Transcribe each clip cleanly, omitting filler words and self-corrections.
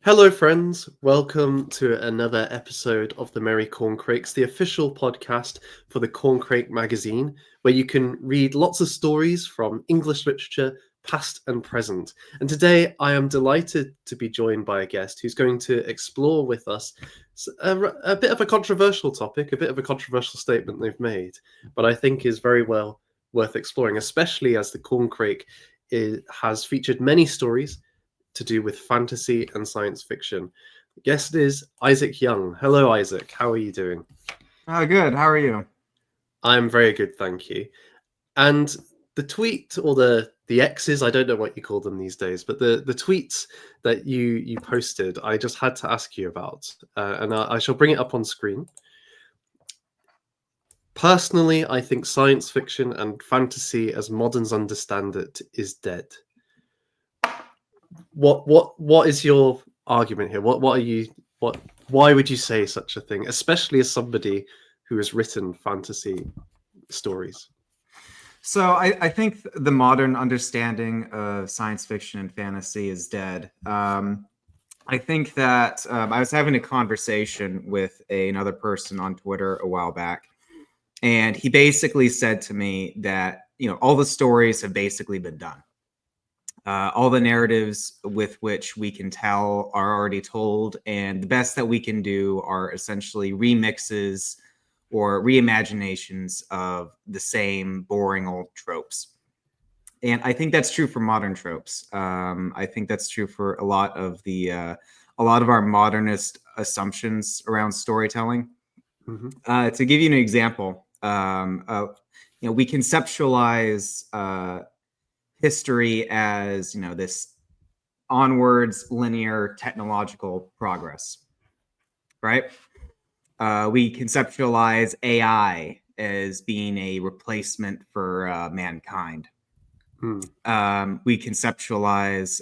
Hello, friends. Welcome to another episode of the Merry Corncrakes, the official podcast for the Corncrake magazine, where you can read lots of stories from English literature, past and present. And today I am delighted to be joined by a guest who's going to explore with us a bit of a controversial topic, a bit of a controversial statement they've made, but I think is very well worth exploring, especially as the Corncrake has featured many stories to do with fantasy and science fiction. The guest is Isaac Young. Hello, Isaac. How are you doing? Good. How are you? I'm very good, thank you. And the tweet or the X's, I don't know what you call them these days, but the tweets that you posted, I just had to ask you about, and I shall bring it up on screen. Personally, I think science fiction and fantasy, as moderns understand it, is dead. What is your argument here? What are you what why would you say such a thing, especially as somebody who has written fantasy stories? So I think the modern understanding of science fiction and fantasy is dead. I think that I was having a conversation with another person on Twitter a while back, and he basically said to me that all the stories have basically been done. All the narratives with which we can tell are already told, and the best that we can do are essentially remixes or reimaginations of the same boring old tropes. And I think that's true for modern tropes. I think that's true for a lot of our modernist assumptions around storytelling. To give you an example, we conceptualize history as this onwards linear technological progress, right? We conceptualize AI as being a replacement for mankind. We conceptualize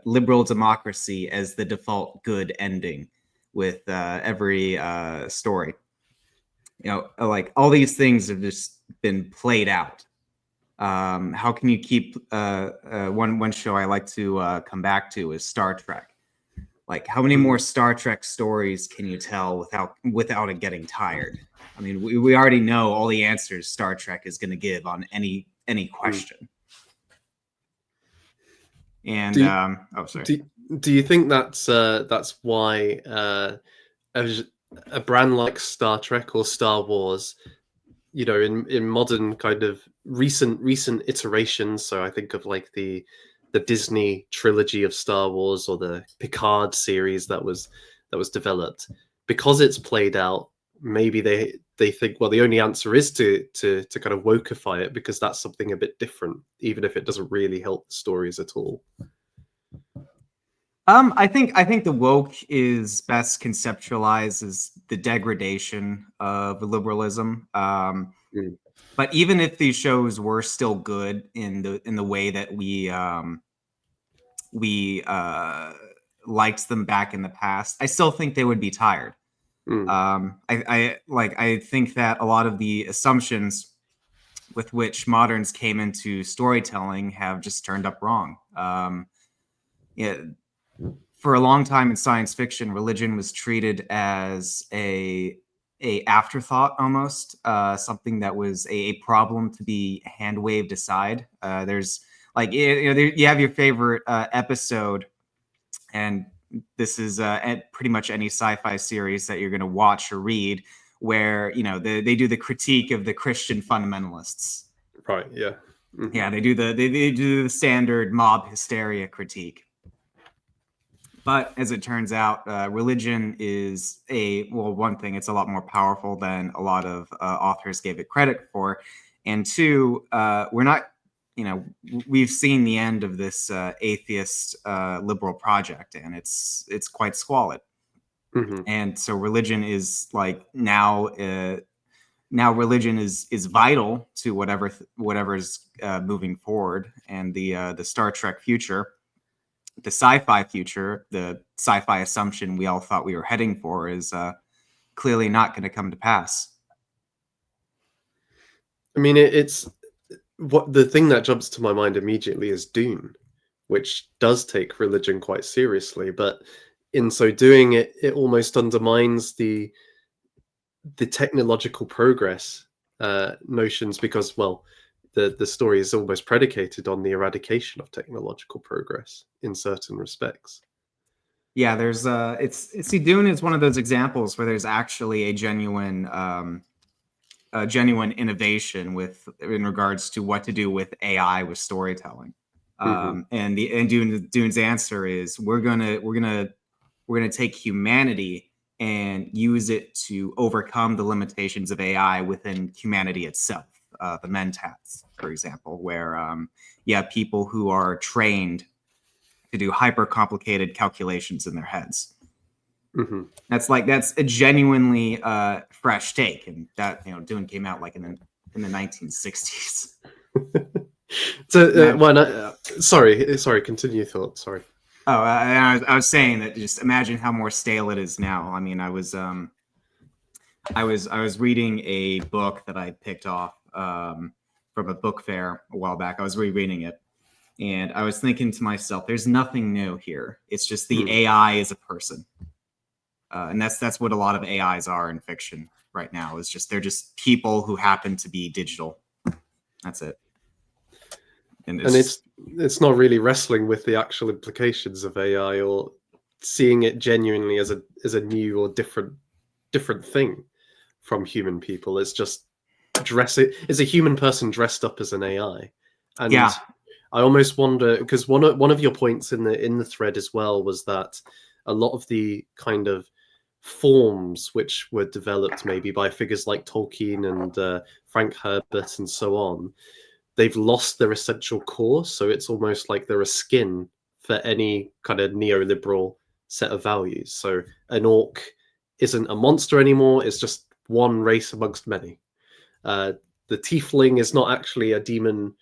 liberal democracy as the default good ending with every story. Like all these things have just been played out. How can you keep one show I like to come back to is Star Trek. Like, how many more Star Trek stories can you tell without it getting tired? I mean, we already know all the answers Star Trek is going to give on any question. And sorry. Do you think that's why a brand like Star Trek or Star Wars, in modern kind of recent iterations, so I think of like the Disney trilogy of Star Wars or the Picard series that was developed, because it's played out, maybe they think, well, the only answer is to kind of wokeify it, because that's something a bit different, even if it doesn't really help the stories at all. I think the woke is best conceptualized as the degradation of liberalism. But even if these shows were still good in the way that we liked them back in the past, I still think they would be tired. I think that a lot of the assumptions with which moderns came into storytelling have just turned up wrong. For a long time in science fiction, religion was treated as a afterthought, almost something that was a problem to be hand waved aside. There's you have your favorite episode, and this is pretty much any sci-fi series that you're going to watch or read, where they do the critique of the Christian fundamentalists. Right. Yeah. Yeah, they do the standard mob hysteria critique. But as it turns out, religion is one thing, it's a lot more powerful than a lot of authors gave it credit for. And two, we're not, we've seen the end of this atheist liberal project, and it's quite squalid. And so religion is like now religion is vital to whatever's moving forward. And the Star Trek future, the sci-fi future, the sci-fi assumption we all thought we were heading for, is clearly not going to come to pass. I mean, it's what the thing that jumps to my mind immediately is Dune, which does take religion quite seriously. But in so doing, it almost undermines the technological progress notions, because, well, the story is almost predicated on the eradication of technological progress in certain respects. Yeah, there's see, Dune is one of those examples where there's actually a genuine innovation with in regards to what to do with AI with storytelling. Hmm. And Dune's answer is we're gonna take humanity and use it to overcome the limitations of AI within humanity itself. The mentats, for example, where you have people who are trained to do hyper complicated calculations in their heads. Hmm. That's a genuinely fresh take, and that Dune came out like in the 1960s. So, sorry, continue your thought. Sorry. Oh, I was saying that just imagine how more stale it is now. I mean, I was reading a book that I picked off from a book fair a while back. I was rereading it, and I was thinking to myself, "There's nothing new here. It's just the AI is a person." And that's what a lot of AIs are in fiction right now. Is just they're just people who happen to be digital. That's it. And it's not really wrestling with the actual implications of AI, or seeing it genuinely as a new or different thing from human people. It's just it's a human person dressed up as an AI. And yeah, I almost wonder, because one of your points in the thread as well was that a lot of the kind of forms which were developed maybe by figures like Tolkien and Frank Herbert and so on, they've lost their essential core. So it's almost like they're a skin for any kind of neoliberal set of values. So an orc isn't a monster anymore. It's just one race amongst many. The tiefling is not actually a demon.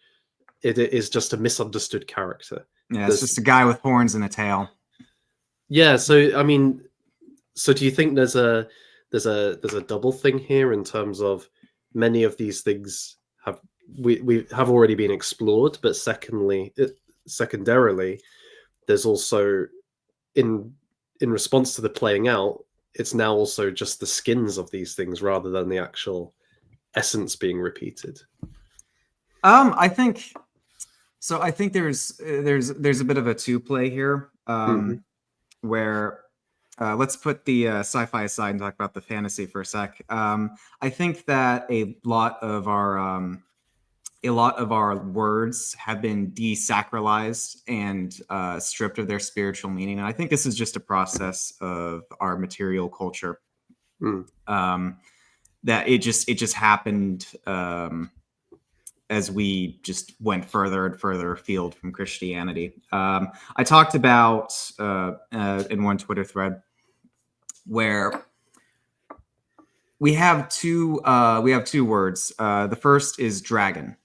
It is just a misunderstood character. yeah. It's There's just a guy with horns and a tail. Yeah. So I mean, so do you think there's a double thing here in terms of many of these things we have already been explored, but secondarily, there's also in response to the playing out, it's now also just the skins of these things rather than the actual essence being repeated. I think so. I think there's a bit of a two play here, Hmm. where let's put the sci-fi aside and talk about the fantasy for a sec. I think that a lot of our words have been desacralized and stripped of their spiritual meaning, and I think this is just a process of our material culture. Mm. That it just happened as we just went further and further afield from Christianity. I talked about in one Twitter thread where we have two words. The first is dragon,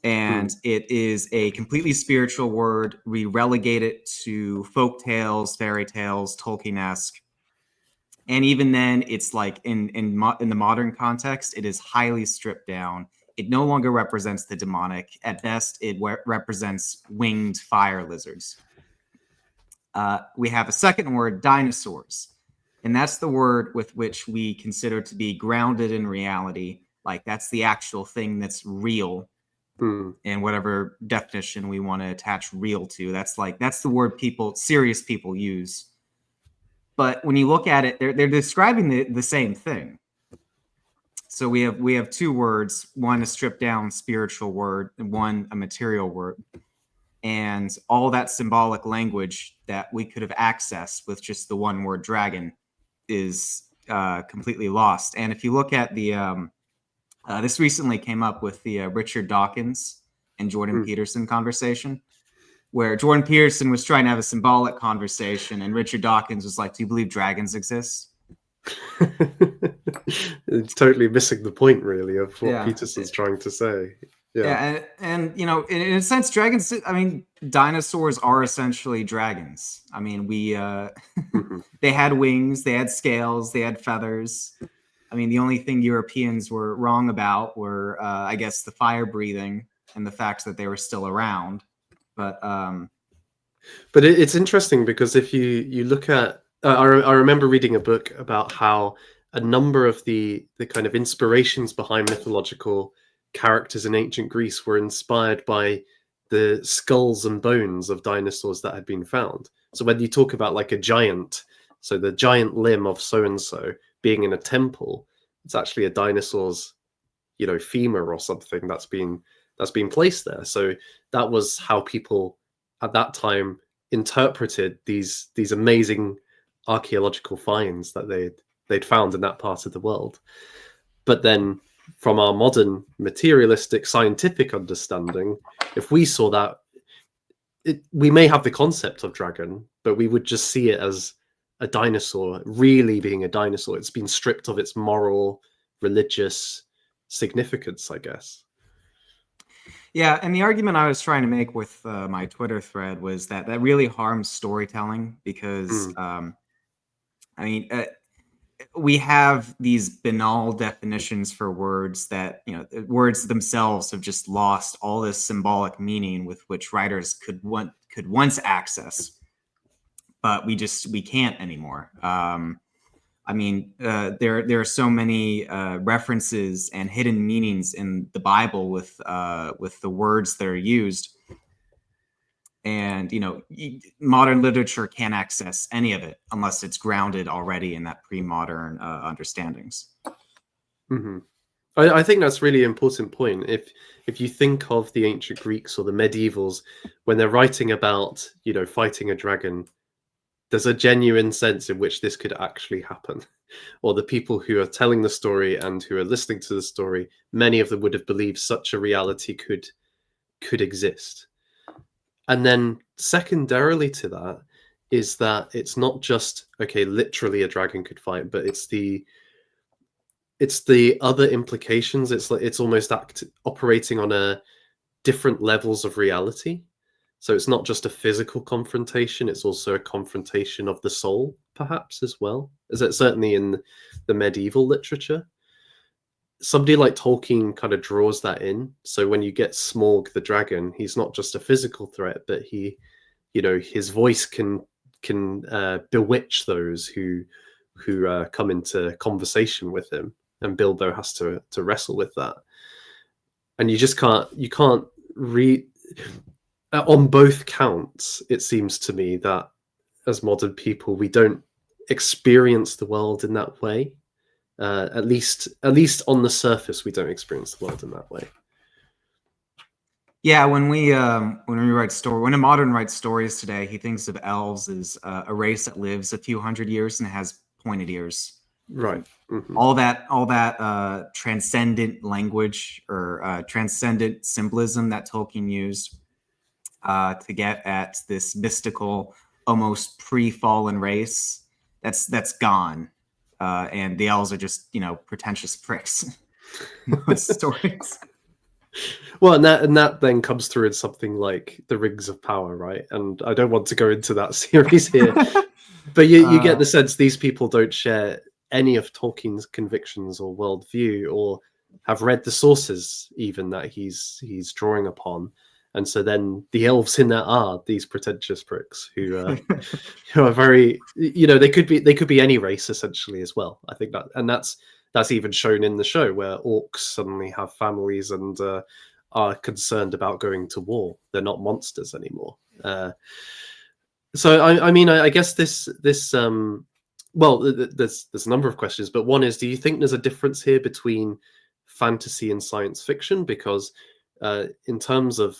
and Mm. it is a completely spiritual word. We relegate it to folk tales, fairy tales, Tolkien-esque. And even then, it's like in the modern context, it is highly stripped down. It no longer represents the demonic. At best, it represents winged fire lizards. We have a second word, dinosaurs. And that's the word with which we consider to be grounded in reality. Like that's the actual thing that's real Mm. in whatever definition we want to attach real to. That's the word serious people use. But when you look at it, they're describing the same thing. So we have two words, one a stripped down spiritual word and one a material word. And all that symbolic language that we could have accessed with just the one word dragon is completely lost. And if you look at this recently came up with the Richard Dawkins and Jordan Mm. Peterson conversation, where Jordan Peterson was trying to have a symbolic conversation, and Richard Dawkins was like, "Do you believe dragons exist?" It's totally missing the point, really, of what Yeah, Peterson's trying to say. Yeah. yeah, and in a sense, dragons. I mean, dinosaurs are essentially dragons. I mean, we Hmm. they had wings, they had scales, they had feathers. I mean, the only thing Europeans were wrong about were, I guess, the fire breathing and the fact that they were still around. But But it's interesting because if you look at I remember reading a book about how a number of the kind of inspirations behind mythological characters in ancient Greece were inspired by the skulls and bones of dinosaurs that had been found. So when you talk about like a giant, so the giant limb of so and so being in a temple, it's actually a dinosaur's, femur or something that's been placed there. So that was how people at that time interpreted these amazing archaeological finds that they'd found in that part of the world. But then from our modern materialistic scientific understanding, if we saw that, we may have the concept of dragon, but we would just see it as a dinosaur really being a dinosaur. It's been stripped of its moral, religious significance, I guess. Yeah, and the argument I was trying to make with my Twitter thread was that really harms storytelling because, I mean, we have these banal definitions for words that, words themselves have just lost all this symbolic meaning with which writers could once access, but we can't anymore. I mean, there are so many references and hidden meanings in the Bible with the words that are used, and modern literature can't access any of it unless it's grounded already in that pre-modern understandings. Mm-hmm. I think that's really important point. If you think of the ancient Greeks or the medievals, when they're writing about fighting a dragon, there's a genuine sense in which this could actually happen. Or the people who are telling the story and who are listening to the story, many of them would have believed such a reality could exist. And then secondarily to that is that it's not just literally a dragon could fight, but it's the other implications. It's almost operating on a different levels of reality. So it's not just a physical confrontation, it's also a confrontation of the soul, perhaps, as well. Is it certainly in the medieval literature? Somebody like Tolkien kind of draws that in. So when you get Smaug the dragon, he's not just a physical threat, but his voice can bewitch those who come into conversation with him, and Bilbo has to wrestle with that. And you can't read on both counts. It seems to me that as modern people, we don't experience the world in that way. At least on the surface, we don't experience the world in that way. Yeah, when a modern writes stories today, he thinks of elves as a race that lives a few hundred years and has pointed ears. Right. Mm-hmm. All that transcendent language or transcendent symbolism that Tolkien used to get at this mystical, almost pre-fallen race, that's gone. And the elves are just, pretentious pricks in those stories. Well, and that then comes through in something like the Rings of Power, right? And I don't want to go into that series here, but you get the sense these people don't share any of Tolkien's convictions or worldview, or have read the sources even that he's drawing upon. And so then the elves in that are these pretentious pricks who are very, they could be any race essentially as well. I think that's even shown in the show where orcs suddenly have families and are concerned about going to war. They're not monsters anymore. So I guess this well, there's a number of questions, but one is, do you think there's a difference here between fantasy and science fiction? Because in terms of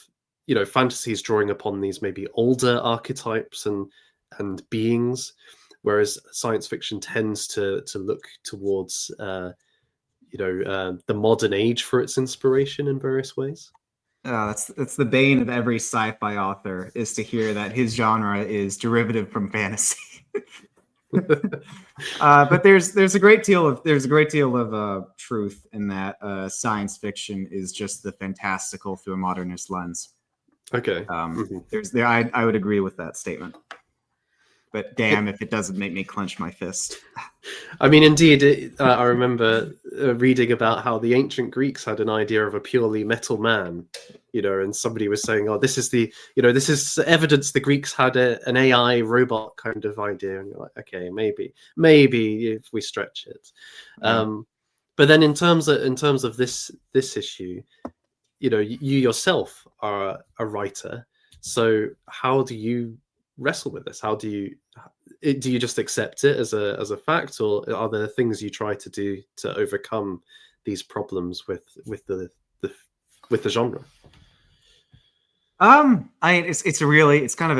fantasy is drawing upon these maybe older archetypes and beings, whereas science fiction tends to look towards the modern age for its inspiration in various ways. That's the bane of every sci-fi author, is to hear that his genre is derivative from fantasy. But there's a great deal of truth in that. Science fiction is just the fantastical through a modernist lens. Okay. I would agree with that statement. But damn if it doesn't make me clench my fist. I mean, indeed, I remember reading about how the ancient Greeks had an idea of a purely metal man, and somebody was saying, "Oh, this is this is evidence the Greeks had an AI robot kind of idea," and you're like, "Okay, maybe if we stretch it." Yeah. But then in terms of this issue, you yourself are a writer, so how do you wrestle with this? How do you just accept it as a fact, or are there things you try to do to overcome these problems the with the genre? It's kind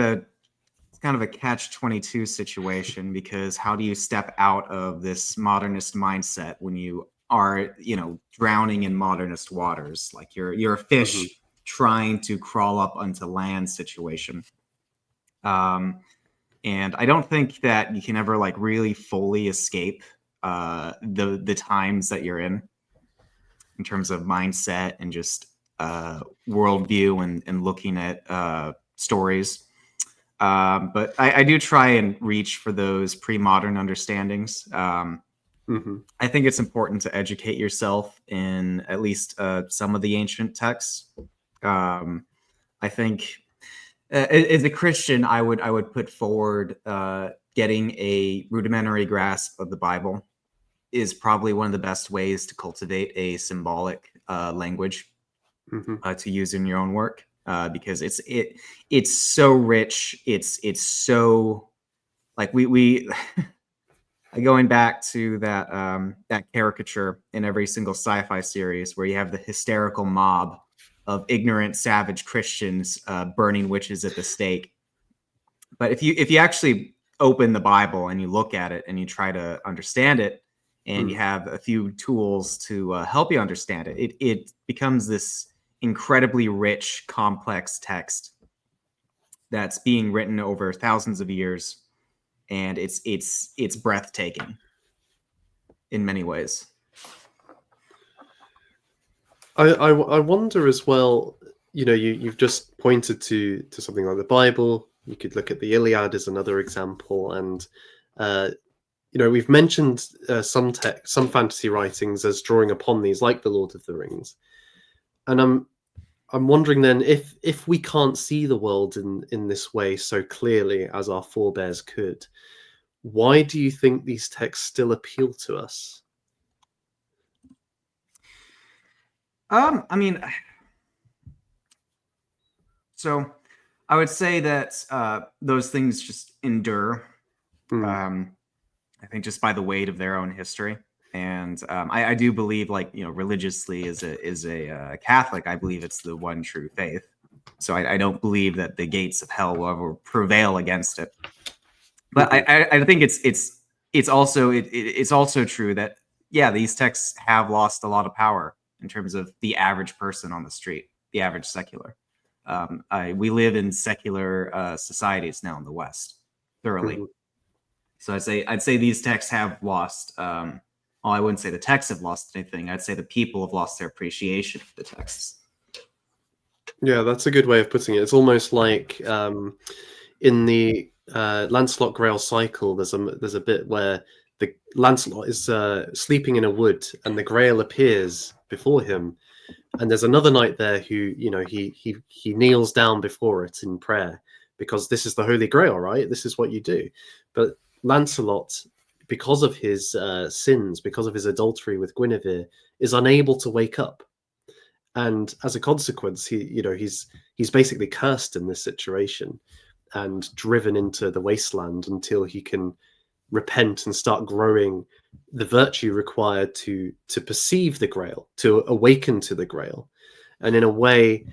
of a catch-22 situation, because how do you step out of this modernist mindset when you are, drowning in modernist waters? Like you're a Hmm. fish trying to crawl up onto land situation. And I don't think that you can ever like really fully escape the times that you're in terms of mindset and just worldview and looking at stories. But I do try and reach for those pre-modern understandings. Hmm. I think it's important to educate yourself in at least some of the ancient texts. I think as a Christian, I would put forward getting a rudimentary grasp of the Bible is probably one of the best ways to cultivate a symbolic language Hmm. to use in your own work, because it's so rich. It's so like we going back to that caricature in every single sci-fi series where you have the hysterical mob of ignorant savage Christians burning witches at the stake. But if you actually open the Bible and you look at it and you try to understand it, and you Mm. have a few tools to help you understand it, it becomes this incredibly rich, complex text that's being written over thousands of years, and it's breathtaking in many ways. I wonder as well. You've just pointed to something like the Bible. You could look at the Iliad as another example, and uh, we've mentioned some fantasy writings as drawing upon these, like the Lord of the Rings. And I'm wondering then, if we can't see the world in this way so clearly as our forebears could, why do you think these texts still appeal to us? I mean, so I would say that those things just endure. Mm. Um, I think just by the weight of their own history. And I do believe, like, religiously, as a Catholic, I believe it's the one true faith. So I don't believe that the gates of hell will ever prevail against it. But Hmm. I think it's also true that, yeah, these texts have lost a lot of power in terms of the average person on the street, the average secular. We live in secular societies now in the West, thoroughly. Hmm. So I'd say these texts have lost. Well, I wouldn't say the texts have lost anything. I'd say the people have lost their appreciation for the texts. Yeah, that's a good way of putting it. It's almost like in the Lancelot Grail cycle, there's a bit where the Lancelot is sleeping in a wood, and the Grail appears before him, and there's another knight there who he kneels down before it in prayer, because this is the Holy Grail, right? This is what you do. But Lancelot, because of his sins, because of his adultery with Guinevere, is unable to wake up, and as a consequence, he's basically cursed in this situation and driven into the wasteland until he can repent and start growing the virtue required to perceive the Grail, to awaken to the Grail. And in a way,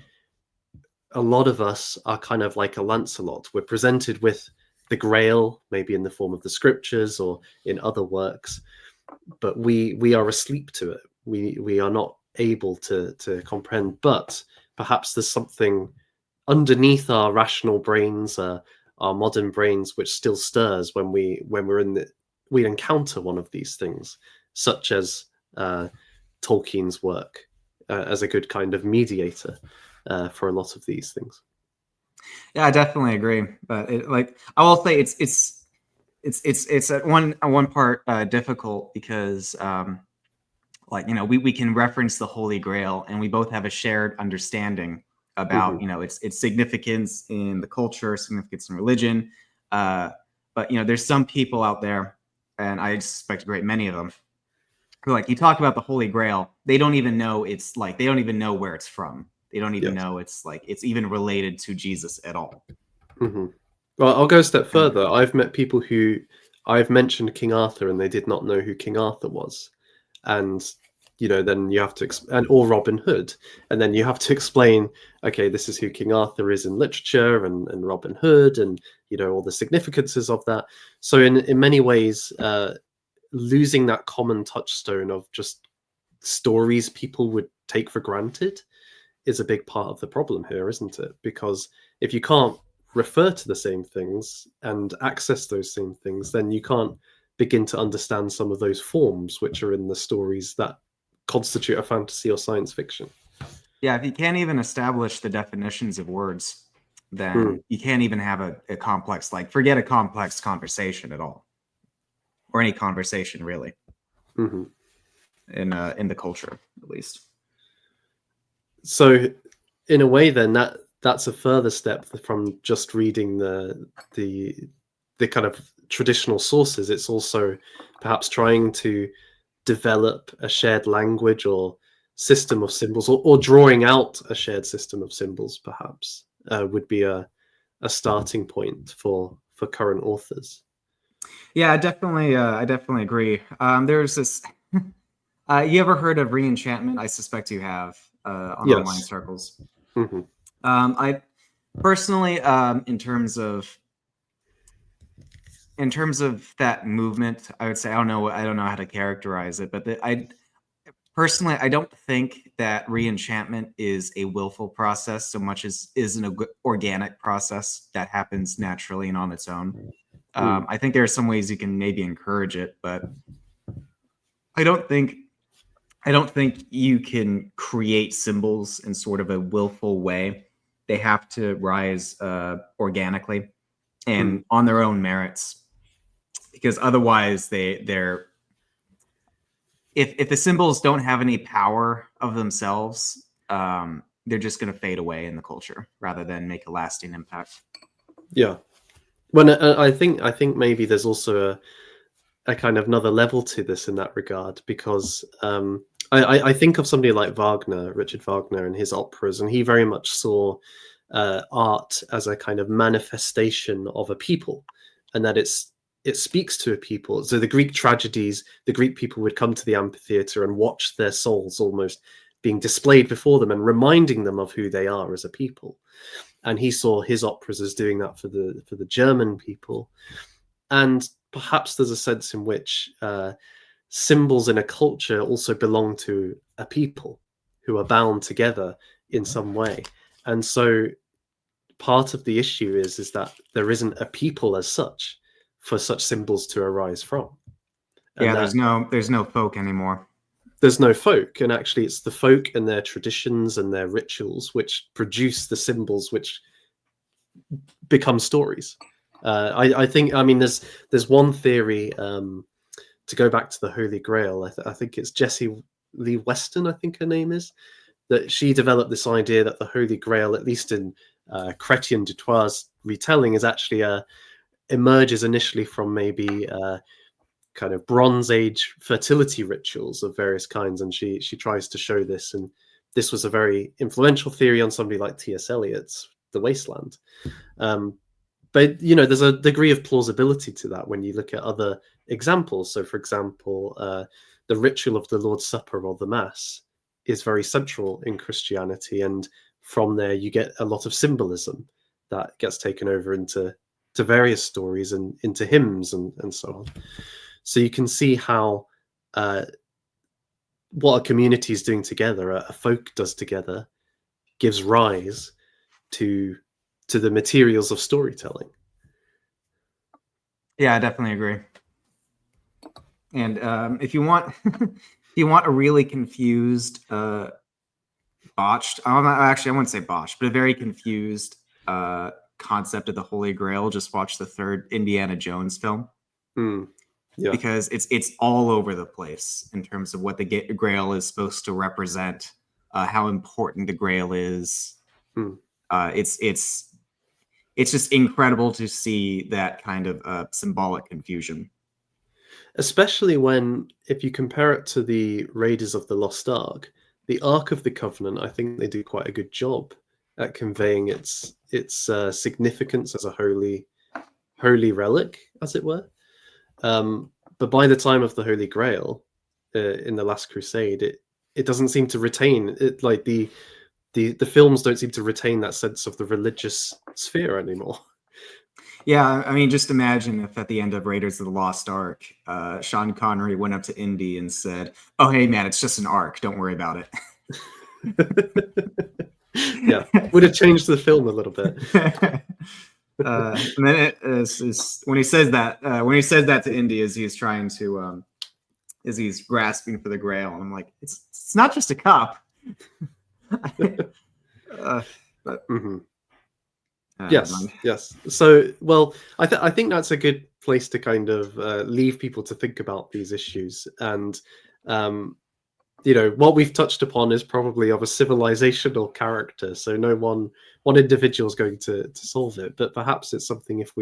a lot of us are kind of like a Lancelot. We're presented with the Grail, maybe in the form of the scriptures or in other works, but we are asleep to it. We are not able to comprehend. But perhaps there's something underneath our rational brains, our modern brains, which still stirs when we encounter one of these things, such as Tolkien's work as a good kind of mediator for a lot of these things. Yeah, I definitely agree. But like I will say, it's at one part difficult because like, you know, we can reference the Holy Grail, and we both have a shared understanding about, Mhm. you know, its significance in the culture, significance in religion. But you know, there's some people out there, and I suspect a great many of them, who, like, you talk about the Holy Grail, they don't even know it's like, they don't even know where it's from. They don't even Yes. know it's like it's even related to Jesus at all. Mhm. Well, I'll go a step And further. I've met people who I've mentioned King Arthur and they did not know who King Arthur was. And then you have to and or Robin Hood, and then you have to explain, okay, this is who King Arthur is in literature, and Robin Hood, and all the significances of that. So in many ways, losing that common touchstone of just stories people would take for granted is a big part of the problem here, isn't it? Because if you can't refer to the same things and access those same things, then you can't begin to understand some of those forms which are in the stories that constitute a fantasy or science fiction. yeah, if you can't even establish the definitions of words, Mm, then you can't even have a complex, like, forget a complex conversation at all, or any conversation really, mhm. in the culture at least. So, in a way, then that's a further step from just reading the the kind of traditional sources. It's also perhaps trying to develop a shared language or system of symbols, or drawing out a shared system of symbols, perhaps would be a starting point for current authors. Yeah, I definitely agree. There's this. You ever heard of re-enchantment? I suspect you have, on online Yes. circles. Hmm. I personally, in terms of that movement, I would say I don't know how to characterize it, but I personally, I don't think that re-enchantment is a willful process so much as is an organic process that happens naturally and on its own. Mm. I think there are some ways you can maybe encourage it, but I don't think I don't think you can create symbols in sort of a willful way. They have to rise organically Mm. and on their own merits, because otherwise they're if the symbols don't have any power of themselves, they're just going to fade away in the culture rather than make a lasting impact. Yeah. When I think maybe there's also a kind of another level to this in that regard, because I think of somebody like Wagner, Richard Wagner, and his operas, and he very much saw art as a kind of manifestation of a people, and that it speaks to a people. So the Greek tragedies, the Greek people would come to the amphitheater and watch their souls almost being displayed before them and reminding them of who they are as a people. And he saw his operas as doing that for the German people. And perhaps there's a sense in which symbols in a culture also belong to a people who are bound together in some way. And so part of the issue is that there isn't a people as such for such symbols to arise from, and Yeah, that there's no folk anymore. there's no folk, and actually it's the folk and their traditions and their rituals which produce the symbols which become stories. I think, I mean, there's one theory, to go back to the Holy Grail. I think it's Jessie Lee Weston, I think her name is, that she developed this idea that the Holy Grail, at least in Chrétien du Troyes' retelling, is actually emerges initially from maybe kind of Bronze Age fertility rituals of various kinds, and she tries to show this, and this was a very influential theory on somebody like T.S. Eliot's The Wasteland. Um, but there's a degree of plausibility to that when you look at other examples. So, for example, the ritual of the Lord's Supper or the Mass is very central in Christianity, and from there you get a lot of symbolism that gets taken over into various stories and into hymns and so on. So you can see how uh, what a community is doing together, a folk does together, gives rise to the materials of storytelling. Yeah, I definitely agree. And if you want, if you want a really confused, botched, actually, I wouldn't say botched, but a very confused concept of the Holy Grail, just watch the third Indiana Jones film. Mm. Yeah. because it's all over the place in terms of what the Grail is supposed to represent, how important the Grail is. Hmm. It's just incredible to see that kind of symbolic confusion. Especially when, if you compare it to the Raiders of the Lost Ark, the Ark of the Covenant, I think they do quite a good job at conveying its significance as a holy relic, as it were. But by the time of the Holy Grail, in the Last Crusade, it doesn't seem to retain it. Like the films don't seem to retain that sense of the religious sphere anymore. Yeah, I mean, just imagine if at the end of Raiders of the Lost Ark, Sean Connery went up to Indy and said, "Oh, hey man, it's just an ark. Don't worry about it." Yeah, would have changed the film a little bit. And then it is when he says that to Indy, as he's trying to as he's grasping for the Grail, and I'm like, it's not just a cup. But Mm-hmm. Yes. So, well, I think that's a good place to kind of leave people to think about these issues. And what we've touched upon is probably of a civilizational character, so no one individual is going to solve it. But perhaps it's something if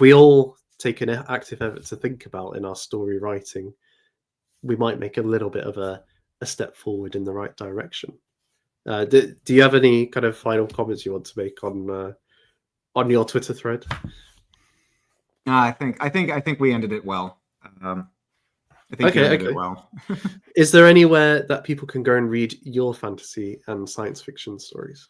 we all take an active effort to think about in our story writing, we might make a little bit of a step forward in the right direction. Do you have any kind of final comments you want to make on your Twitter thread? I think we ended it well. I think you ended it well. Is there anywhere that people can go and read your fantasy and science fiction stories?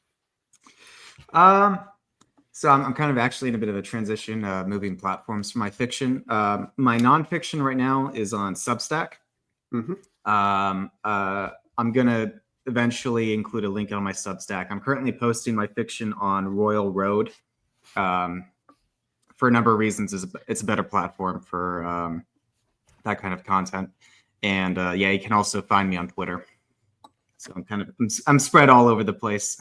So I'm kind of actually in a bit of a transition, moving platforms for my fiction. My nonfiction right now is on Substack. Mm-hmm. I'm gonna eventually include a link on my Substack. I'm currently posting my fiction on Royal Road. For a number of reasons, it's a better platform for that kind of content. And yeah, you can also find me on Twitter. So I'm spread all over the place.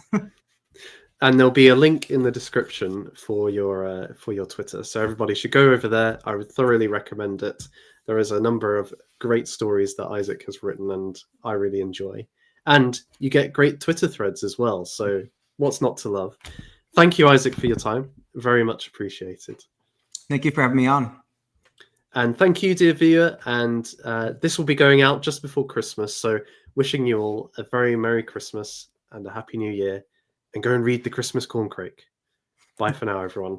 And there'll be a link in the description for your Twitter, so everybody should go over there. I would thoroughly recommend it. There is a number of great stories that Isaac has written, and I really enjoy. And you get great Twitter threads as well. So what's not to love? Thank you, Isaac, for your time. Very much appreciated. Thank you for having me on. And thank you, dear viewer. And this will be going out just before Christmas. So wishing you all a very Merry Christmas and a Happy New Year. And go and read The Christmas Corncrake. Bye for now, everyone.